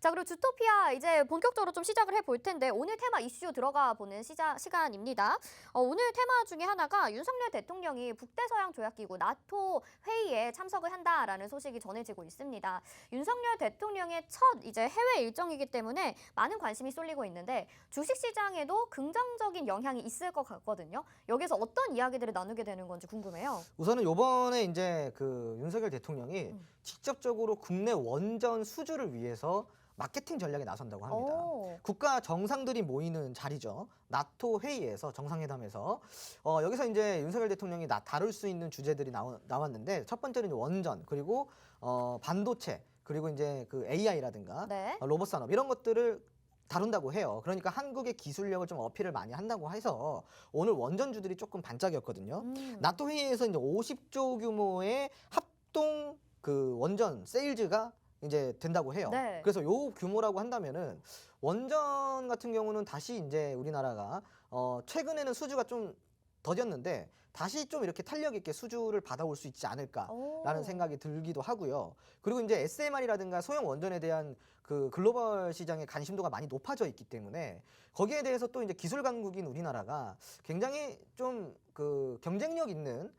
자, 그리고 주토피아 이제 본격적으로 좀 시작을 해볼 텐데 오늘 테마 이슈 들어가 보는 시간입니다. 오늘 테마 중에 하나가 윤석열 대통령이 북대서양 조약기구 나토 회의에 참석을 한다라는 소식이 전해지고 있습니다. 윤석열 대통령의 첫 이제 해외 일정이기 때문에 많은 관심이 쏠리고 있는데 주식시장에도 긍정적인 영향이 있을 것 같거든요. 여기서 어떤 이야기들을 나누게 되는 건지 궁금해요. 우선은 요번에 이제 그 윤석열 대통령이 직접적으로 국내 원전 수주를 위해서 마케팅 전략에 나선다고 합니다. 오. 국가 정상들이 모이는 자리죠. 나토 회의에서 정상회담에서 여기서 이제 윤석열 대통령이 다룰 수 있는 주제들이 나왔는데 첫 번째는 원전 그리고 반도체 그리고 이제 그 AI라든가 네. 로봇 산업 이런 것들을 다룬다고 해요. 그러니까 한국의 기술력을 좀 어필을 많이 한다고 해서 오늘 원전주들이 조금 반짝이었거든요. 나토 회의에서 이제 50조 규모의 합동 그 원전 세일즈가 이제 된다고 해요. 네. 그래서 요 규모라고 한다면은 원전 같은 경우는 다시 이제 우리나라가 최근에는 수주가 좀 더뎠는데 다시 좀 이렇게 탄력 있게 수주를 받아올 수 있지 않을까라는 오. 생각이 들기도 하고요. 그리고 이제 SMR이라든가 소형 원전에 대한 그 글로벌 시장의 관심도가 많이 높아져 있기 때문에 거기에 대해서 또 이제 기술 강국인 우리나라가 굉장히 좀 그 경쟁력 있는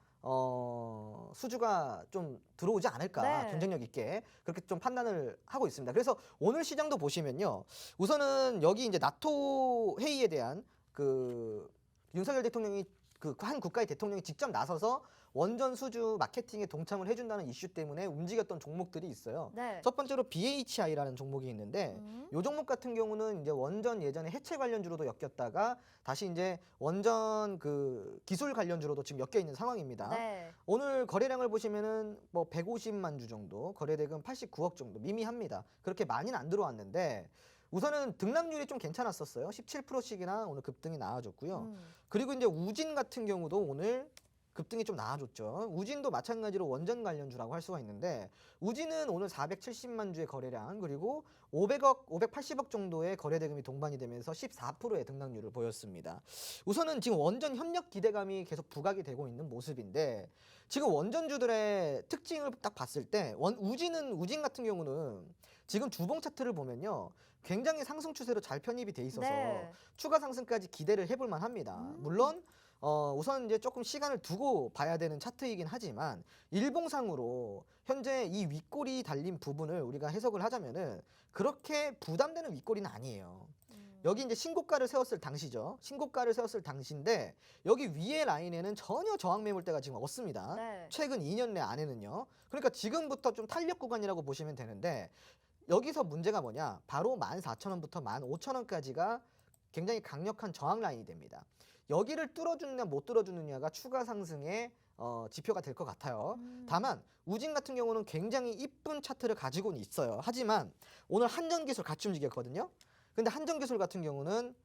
수주가 좀 들어오지 않을까 네. 경쟁력 있게 그렇게 좀 판단을 하고 있습니다. 그래서 오늘 시장도 보시면요. 우선은 여기 이제 나토 회의에 대한 그 윤석열 대통령이 그 한 국가의 대통령이 직접 나서서 원전 수주 마케팅에 동참을 해준다는 이슈 때문에 움직였던 종목들이 있어요. 네. 첫 번째로 BHI라는 종목이 있는데 이 종목 같은 경우는 이제 원전 예전에 해체 관련주로도 엮였다가 다시 이제 원전 그 기술 관련주로도 지금 엮여 있는 상황입니다. 네. 오늘 거래량을 보시면은 뭐 150만 주 정도, 거래대금 89억 정도 미미합니다. 그렇게 많이는 안 들어왔는데 우선은 등락률이 좀 괜찮았었어요. 17%씩이나 오늘 급등이 나와줬고요. 그리고 이제 우진 같은 경우도 오늘 급등이 좀 나와줬죠. 우진도 마찬가지로 원전 관련주라고 할 수가 있는데 우진은 오늘 470만 주의 거래량 그리고 500억, 580억 정도의 거래대금이 동반이 되면서 14%의 등락률을 보였습니다. 우선은 지금 원전 협력 기대감이 계속 부각이 되고 있는 모습인데 지금 원전주들의 특징을 딱 봤을 때 우진 같은 경우는 지금 주봉 차트를 보면요. 굉장히 상승 추세로 잘 편입이 돼 있어서 네. 추가 상승까지 기대를 해볼 만합니다. 물론 우선 이제 조금 시간을 두고 봐야 되는 차트이긴 하지만 일봉상으로 현재 이 윗골이 달린 부분을 우리가 해석을 하자면은 그렇게 부담되는 윗골이는 아니에요. 여기 이제 신고가를 세웠을 당시죠. 신고가를 세웠을 당시인데 여기 위에 라인에는 전혀 저항 매물대가 지금 없습니다. 네. 최근 2년 내 안에는요. 그러니까 지금부터 좀 탄력 구간이라고 보시면 되는데 여기서 문제가 뭐냐? 바로 14,000원부터 15,000원까지가 굉장히 강력한 저항 라인이 됩니다. 여기를 뚫어주느냐 못 뚫어주느냐가 추가 상승의 지표가 될 것 같아요. 다만 우진 같은 경우는 굉장히 이쁜 차트를 가지고는 있어요. 하지만 오늘 한전기술 같이 움직였거든요. 근데 한전기술 같은 경우는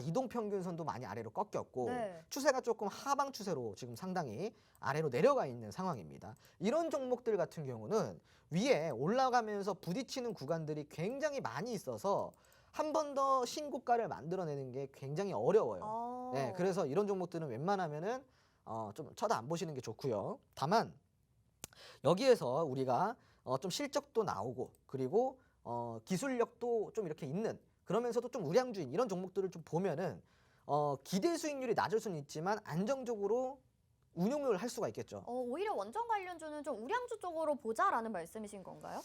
이동평균선도 많이 아래로 꺾였고 네. 추세가 조금 하방 추세로 지금 상당히 아래로 내려가 있는 상황입니다. 이런 종목들 같은 경우는 위에 올라가면서 부딪히는 구간들이 굉장히 많이 있어서 한 번 더 신고가를 만들어내는 게 굉장히 어려워요. 네, 그래서 이런 종목들은 웬만하면은 좀 쳐다 안 보시는 게 좋고요. 다만 여기에서 우리가 좀 실적도 나오고 그리고 기술력도 좀 이렇게 있는 그러면서도 좀 우량주인 이런 종목들을 좀 보면은 기대 수익률이 낮을 수는 있지만 안정적으로 운용을 할 수가 있겠죠. 오히려 원전 관련주는 좀 우량주 쪽으로 보자라는 말씀이신 건가요?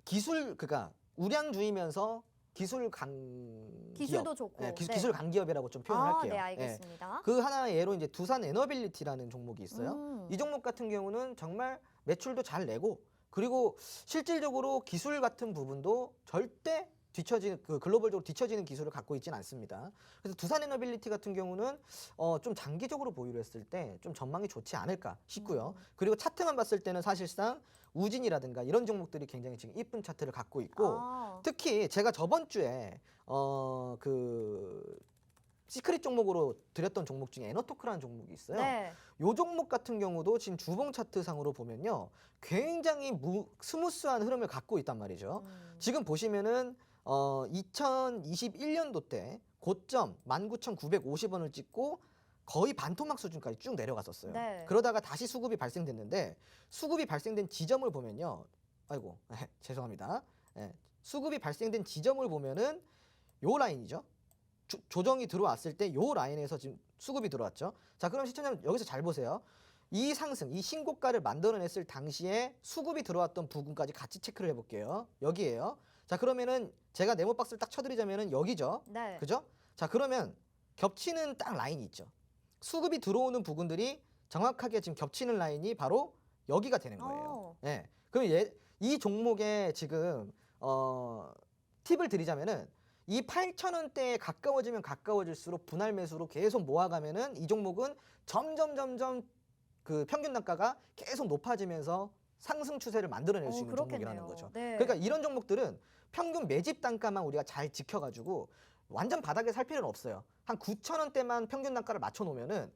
그러니까 우량주이면서 기술도 좋고. 네, 네. 기술 강기업이라고 좀 표현할게요. 네, 알겠습니다. 그 하나의 예로 이제 두산 에너빌리티라는 종목이 있어요. 이 종목 같은 경우는 정말 매출도 잘 내고 그리고 실질적으로 기술 같은 부분도 절대 뒤처지는 그 글로벌적으로 뒤처지는 기술을 갖고 있지는 않습니다. 그래서 두산 에너빌리티 같은 경우는 좀 장기적으로 보유를 했을 때 좀 전망이 좋지 않을까 싶고요. 그리고 차트만 봤을 때는 사실상 우진이라든가 이런 종목들이 굉장히 지금 이쁜 차트를 갖고 있고 특히 제가 저번 주에 그 시크릿 종목으로 드렸던 종목 중에 에너토크라는 종목이 있어요. 네. 요 종목 같은 경우도 지금 주봉 차트 상으로 보면요. 굉장히 스무스한 흐름을 갖고 있단 말이죠. 지금 보시면은 2021년도 때 고점 19,950원을 찍고 거의 반토막 수준까지 쭉 내려갔었어요. 네. 그러다가 다시 수급이 발생됐는데 수급이 발생된 지점을 보면요. 아이고 죄송합니다. 수급이 발생된 지점을 보면은 요 라인이죠. 조정이 들어왔을 때 요 라인에서 지금 수급이 들어왔죠. 자, 그럼 시청자님 여기서 잘 보세요. 이 상승, 이 신고가를 만들어냈을 당시에 수급이 들어왔던 부분까지 같이 체크를 해볼게요. 여기에요. 자, 그러면은 제가 네모 박스를 딱 쳐드리자면은 여기죠. 네. 그죠? 자, 그러면 겹치는 딱 라인이 있죠. 수급이 들어오는 부분들이 정확하게 지금 겹치는 라인이 바로 여기가 되는 거예요. 예. 그럼 이 종목에 지금 팁을 드리자면은 이 8,000원대에 가까워지면 가까워질수록 분할 매수로 계속 모아가면은 이 종목은 점점 그 평균 단가가 계속 높아지면서 상승 추세를 만들어낼 수 있는 종목이라는 거죠. 네. 그러니까 이런 종목들은 평균 매집 단가만 우리가 잘 지켜가지고 완전 바닥에 살 필요는 없어요. 한 9,000원대만 평균 단가를 맞춰놓으면은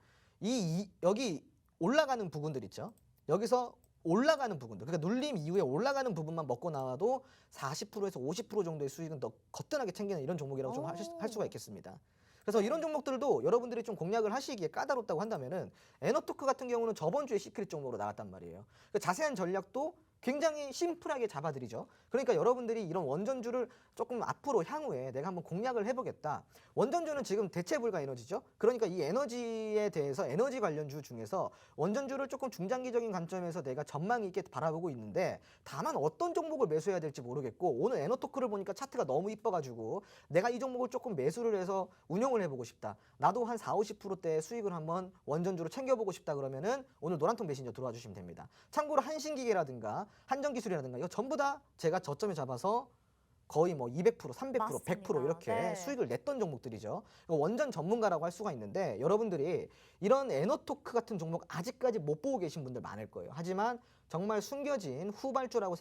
여기 올라가는 부분들 있죠. 여기서 올라가는 부분들, 그러니까 눌림 이후에 올라가는 부분만 먹고 나와도 40%에서 50% 정도의 수익은 더 거뜬하게 챙기는 이런 종목이라고 좀 할 수가 있겠습니다. 그래서 이런 종목들도 여러분들이 좀 공략을 하시기에 까다롭다고 한다면은 에너토크 같은 경우는 저번 주에 시크릿 종목으로 나왔단 말이에요. 그 자세한 전략도 굉장히 심플하게 잡아드리죠. 그러니까 여러분들이 이런 원전주를 조금 앞으로 향후에 내가 한번 공략을 해보겠다. 원전주는 지금 대체 불가 에너지죠. 그러니까 이 에너지에 대해서 에너지 관련주 중에서 원전주를 조금 중장기적인 관점에서 내가 전망 있게 바라보고 있는데 다만 어떤 종목을 매수해야 될지 모르겠고 오늘 에너토크를 보니까 차트가 너무 이뻐가지고 내가 이 종목을 조금 매수를 해서 운용을 해보고 싶다. 나도 한 40~50%대 수익을 한번 원전주로 챙겨보고 싶다 그러면은 오늘 노란통 메신저 들어와 주시면 됩니다. 참고로 한신기계라든가 한전기술이라든가 이거 전부 다 제가 저점에 잡아서 거의 뭐 200%, 300%, 맞습니다. 100% 이렇게 네. 수익을 냈던 종목들이죠. 원전 전문가라고 할 수가 있는데 여러분들이 이런 에너토크 같은 종목 아직까지 못 보고 계신 분들 많을 거예요. 하지만 정말 숨겨진 후발주라고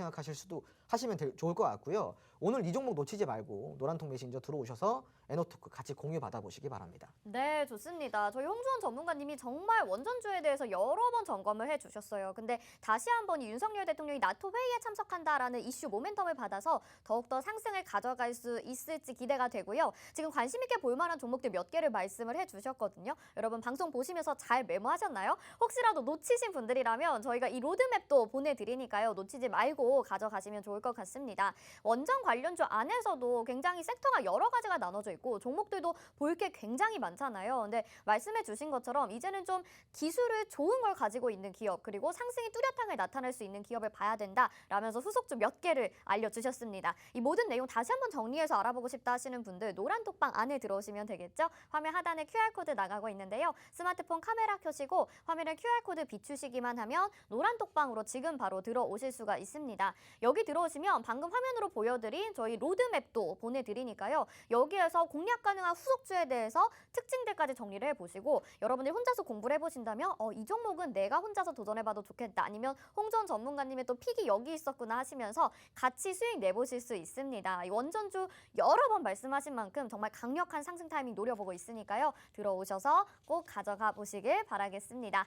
하시면 좋을 것 같고요. 오늘 이 종목 놓치지 말고 노란통 메신저 들어오셔서 에너토크 같이 공유 받아보시기 바랍니다. 네, 좋습니다. 저희 홍주원 전문가님이 정말 원전주에 대해서 여러 번 점검을 해주셨어요. 근데 다시 한번 이 윤석열 대통령이 나토 회의에 참석한다라는 이슈 모멘텀을 받아서 더욱더 상승을 가져갈 수 있을지 기대가 되고요. 지금 관심 있게 볼 만한 종목들 몇 개를 말씀을 해주셨거든요. 여러분 방송 보시면서 잘 메모하셨나요? 혹시라도 놓치신 분들이라면 저희가 이 로드맵도 보내드리니까요. 놓치지 말고 가져가시면 좋을 것 같습니다. 원전 관련주 안에서도 굉장히 섹터가 여러 가지가 나눠져 있고 종목들도 볼 게 굉장히 많잖아요. 근데 말씀해 주신 것처럼 이제는 좀 기술을 좋은 걸 가지고 있는 기업 그리고 상승이 뚜렷하게 나타날 수 있는 기업을 봐야 된다라면서 후속주 몇 개를 알려주셨습니다. 이 모든 내용 다시 한번 정리해서 알아보고 싶다 하시는 분들 노란톡방 안에 들어오시면 되겠죠. 화면 하단에 QR코드 나가고 있는데요. 스마트폰 카메라 켜시고 화면에 QR코드 비추시기만 하면 노란톡방으로 지금 바로 들어오실 수가 있습니다. 여기 들어오시면 방금 화면으로 보여드린 저희 로드맵도 보내드리니까요. 여기에서 공략 가능한 후속주에 대해서 특징들까지 정리를 해보시고 여러분들이 혼자서 공부를 해보신다면 이 종목은 내가 혼자서 도전해봐도 좋겠다. 아니면 홍전 전문가님의 또 픽이 여기 있었구나 하시면서 같이 수익 내보실 수 있습니다. 이 원전주 여러 번 말씀하신 만큼 정말 강력한 상승 타이밍 노려보고 있으니까요. 들어오셔서 꼭 가져가 보시길 바라겠습니다.